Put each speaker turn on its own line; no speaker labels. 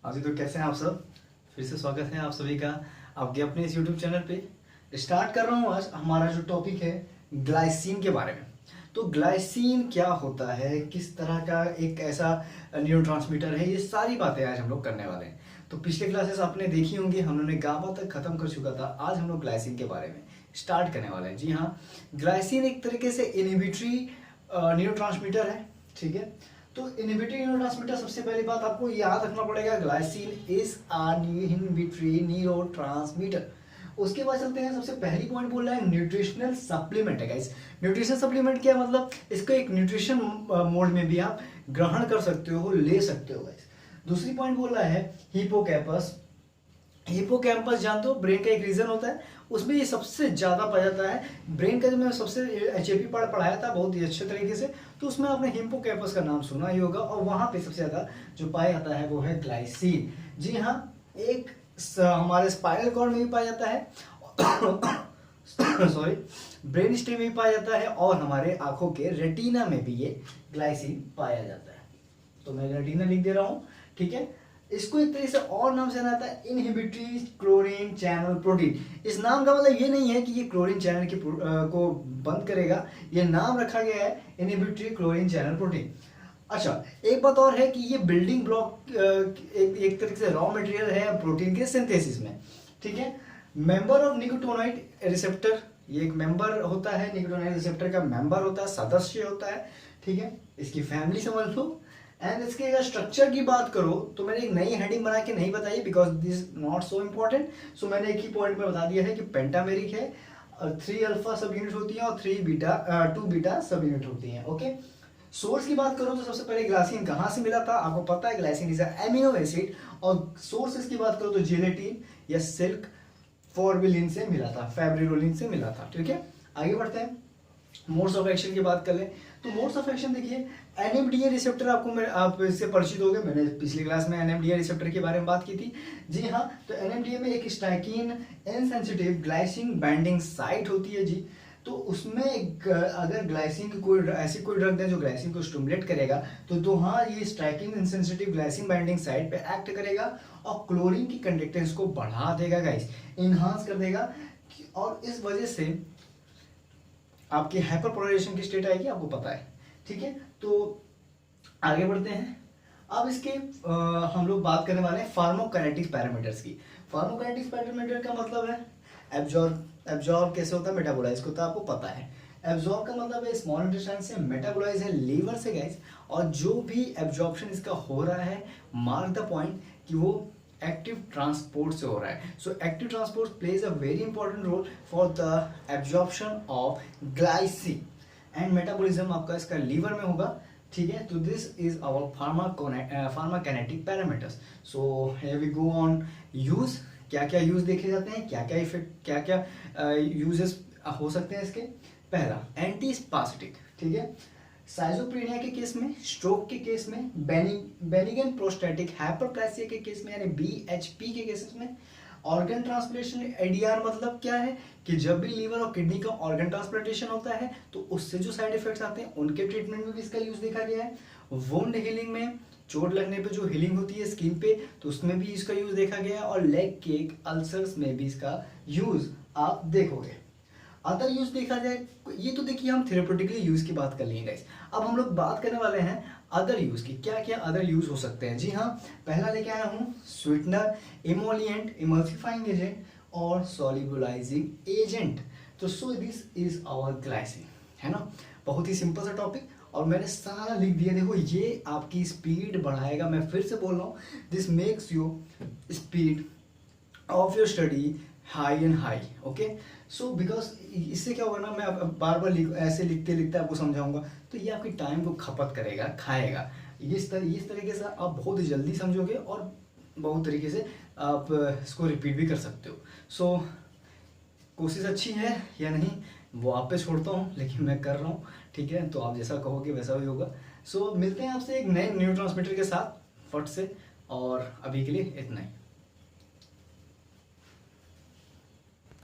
हाँ जी, तो कैसे हैं आप सब। फिर से स्वागत है आप सभी का आपके अपने इस YouTube चैनल पे। स्टार्ट कर रहा हूँ आज हमारा जो टॉपिक है ग्लाइसिन के बारे में। तो ग्लाइसिन क्या होता है, किस तरह का एक ऐसा न्यूरोट्रांसमीटर है, ये सारी बातें आज हम लोग करने वाले हैं। तो पिछले क्लासेस आपने देखी होंगी, हम लोगों ने गाबा तक खत्म कर चुका था। आज हम लोग ग्लाइसिन के बारे में स्टार्ट करने वाले हैं। जी हाँ, ग्लाइसिन एक तरीके से इनहिबिटरी न्यूरोट्रांसमीटर है, ठीक है। तो इनहिबिटरी न्यूरोट्रांसमीटर, सबसे पहली बात आपको याद रखना पड़ेगा, glycine is a inhibitory neurotransmitter. उसके बाद चलते हैं, सबसे पहली पॉइंट बोल रहा है न्यूट्रिशनल सप्लीमेंट है गाइस। न्यूट्रिशनल सप्लीमेंट क्या मतलब, इसको एक न्यूट्रिशन मोड में भी आप ग्रहण कर सकते हो, ले सकते हो गाइस। दूसरी पॉइंट बोल रहा है हिपोकैम्पस। हिपोकैम्पस जानते हो, ब्रेन का एक रीजन होता है, उसमें ये सबसे ज्यादा पाया जाता है। ब्रेन का जो मैं सबसे एचएपी पार्ट पढ़ाया था बहुत ही अच्छे तरीके से, तो उसमें आपने हिपोकैम्पस का नाम सुना ही होगा, और वहां पे सबसे ज्यादा जो पाया जाता है वो है ग्लाइसिन। जी हाँ, एक हमारे स्पाइनल कॉर्ड में भी पाया जाता है सॉरी, ब्रेन स्टेम में भी पाया जाता है, और हमारे आंखों के रेटिना में भी ये ग्लाइसिन पाया जाता है। तो मैं रेटिना लिख दे रहा हूँ, ठीक है। इसको एक तरीके से और नाम से जाना जाता है इनहिबिटरी क्लोरीन चैनल प्रोटीन। इस नाम का मतलब ये नहीं है कि ये क्लोरीन चैनल की को बंद करेगा, ये नाम रखा गया है इनहिबिटरी क्लोरीन चैनल प्रोटीन। अच्छा, एक बात और है कि ये बिल्डिंग ब्लॉक एक तरीके से रॉ मटेरियल है प्रोटीन के सिंथेसिस में, ठीक है। मेंबर ऑफ निकोटिनोइड रिसेप्टर, ये एक मेंबर होता है, निकोटिनोइड रिसेप्टर का मेंबर होता है, सदस्य होता है, ठीक है। इसकी फैमिली समझ लो। एंड इसके अगर स्ट्रक्चर की बात करो तो मैंने एक नई हेडिंग बना के नहीं बताई, because this not so important. So मैंने एक ही पॉइंट में बता दिया है कि पेंटामेरिक है, 3 अल्फा सब यूनिट होती है और 2 बीटा सब यूनिट होती है, ओके। सोर्स की बात करो तो सबसे पहले ग्लाइसिन कहाँ से मिला था, आपको पता है ग्लाइसिन इज एमिनो एसिड। और सोर्सेस की बात करो तो जेलेटिन या सिल्क फॉर्बिलिन से मिला था, फैब्रिलोलिन से मिला था, ठीक है। आगे बढ़ते हैं, मोड्स ऑफ एक्शन की बात कर ले तो मोड्स ऑफ एक्शन देखिए, एनएमडीए रिसेप्टर आप इससे परिचित हो गए, मैंने पिछली क्लास में एनएमडीए रिसेप्टर के बारे में बात की थी। जी हाँ, तो एनएमडीए में एक स्टाइकिन इनसेंसिटिव ग्लाइसिन बाइंडिंग साइट होती है जी। तो उसमें अगर ग्लाइसिन की कोई ऐसी कोई ड्रग है जो ग्लाइसिन को स्टिमुलेट करेगा, तो हाँ, ये स्टाइकिन इनसेंसिटिव ग्लाइसिन बाइंडिंग साइट पे एक्ट करेगा और क्लोरीन की कंडक्टेंस को बढ़ा देगा गाइस, इनहांस कर देगा, और इस वजह से आपकी हाइपरपोलराइजेशन की स्टेट आएगी, आपको पता है, ठीक है। तो आगे बढ़ते हैं, अब इसके हम लोग बात करने वाले हैं फार्माकोकाइनेटिक्स पैरामीटर्स की। फार्माकोकाइनेटिक्स पैरामीटर का मतलब है एब्जॉर्ब कैसे होता है, मेटाबोलाइज होता है, आपको पता है। एब्जॉर्ब का मतलब है स्मॉल इंटेस्टाइन से, मेटाबोलाइज है लीवर से गाइस। और जो भी एब्जॉर्प्शन इसका हो रहा है, मार्क द पॉइंट कि वो एक्टिव ट्रांसपोर्ट से हो रहा है। So active transport plays a very important role for the absorption of glycine, and metabolism आपका इसका लीवर में होगा, ठीक है। तो this is our pharmacokinetic parameters. So here we go on use, क्या क्या यूज देखे जाते हैं, क्या क्या इफेक्ट, क्या क्या यूजेस हो सकते हैं इसके। पहला, एंटी स्पास्टिक, ठीक है। साइजोप्रेनिया के केस में, स्ट्रोक के केस में, बेनिगन प्रोस्टेटिक हाइपरप्लेसिया के केस में, यानी बीएचपी के केसेस में। ऑर्गन ट्रांसप्लांटेशन, एडीआर मतलब क्या है कि जब भी लीवर और किडनी का ऑर्गन ट्रांसप्लांटेशन होता है तो उससे जो साइड इफेक्ट्स आते हैं उनके ट्रीटमेंट में भी इसका यूज देखा गया है। वुंड हीलिंग में, चोट लगने पे जो हीलिंग होती है स्किन पे, तो उसमें भी इसका यूज देखा गया है। और लेग के अल्सर्स में भी इसका यूज आप देखोगे। अदर यूज देखा जाए, ये तो देखिए हम थेरेपेटिकली यूज की बात कर लिए गाइस। अब हम लोग बात करने वाले हैं अदर यूज की, क्या क्या अदर यूज हो सकते हैं। जी हाँ, पहला लेके आया हूँ स्वीटनर, इमोलिएंट, इमल्सिफाइंग एजेंट और सॉल्युबलाइजिंग एजेंट। तो so this is our glycine, है ना। बहुत ही सिंपल सा टॉपिक, और मैंने सारा लिख दिया। देखो, ये आपकी स्पीड बढ़ाएगा, मैं फिर से बोल रहा हूँ, this makes you speed of your study high and high, okay. So because इससे क्या होगा ना, मैं अब बार बार ऐसे लिखते लिखते आपको समझाऊंगा, तो ये आपकी टाइम को खपत करेगा, खाएगा। इस तरीके से आप बहुत ही जल्दी समझोगे और बहुत तरीके से आप इसको रिपीट भी कर सकते हो। सो कोशिश अच्छी है या नहीं वो आप पे छोड़ता हूँ, लेकिन मैं कर रहा हूँ, ठीक है। तो आप जैसा कहोगे वैसा ही होगा। सो मिलते हैं आपसे एक नए न्यूरोट्रांसमीटर के साथ फट से, और अभी के लिए इतना ही।